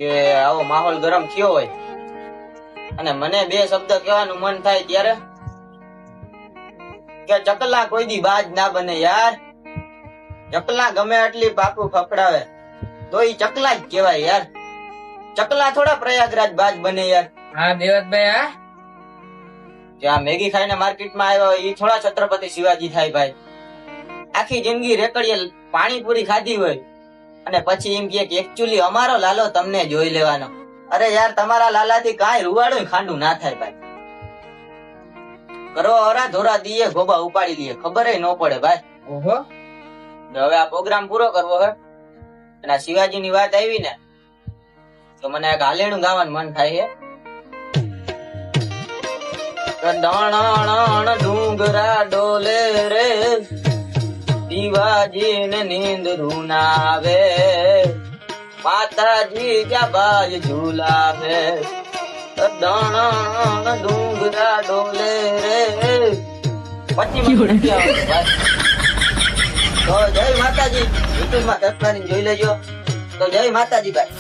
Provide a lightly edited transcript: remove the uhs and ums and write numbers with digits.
કે આવો માહોલ ગરમ થયો હોય અને મને બે શબ્દ કહેવાનું મન થાય ત્યારે કે ચકલા કોઈ દી બાજ ના બને યાર. ચકલા ગમે એટલી પાકું ફફડાવે તો ઈ ચકલા જ કહેવાય યાર. ચકલા થોડા પ્રયાગરાજ બાજ બને યાર. હા દેવતભાઈ, હા જ્યાં મેગી ખાઈને માર્કેટમાં આવ્યા હોય ઈ થોડા છત્રપતિ શિવાજી થાય ભાઈ. આખી જિંદગી રેકડીએ પાણીપુરી ખાધી હોય અને પછી એમ કે એકચ્યુઅલી અમારો લાલો તમને જોઈ લેવાનો. અરે યાર, તમારા લાલાથી કાંઈ રૂવાડું ખાંડું ના થાય ભાઈ. કરો અરા ધોરા દીએ ગોબા ઉપાડી લઈએ, ખબર ન પડે ભાઈ. ઓહો, હવે આ પ્રોગ્રામ પૂરો કરવો હે અને આ શિવાજી ની વાત આવી ને તો મને એક હાલેણું ગાવાનું મન થાય છે. ડણ ડુંગરા ડોલે રે શિવાજી ને નીંદરું ના આવે, માતાજી જાબાજ ઝુલાવે. ડણ ડુંગરા ડોલે રે પછી મને નથી આવડતું ભાઈ. તો જય માતાજી. યુટ્યુબ માં સબસ્ક્રાઇબ જોઈ લેજો. તો જય માતાજી ભાઈ.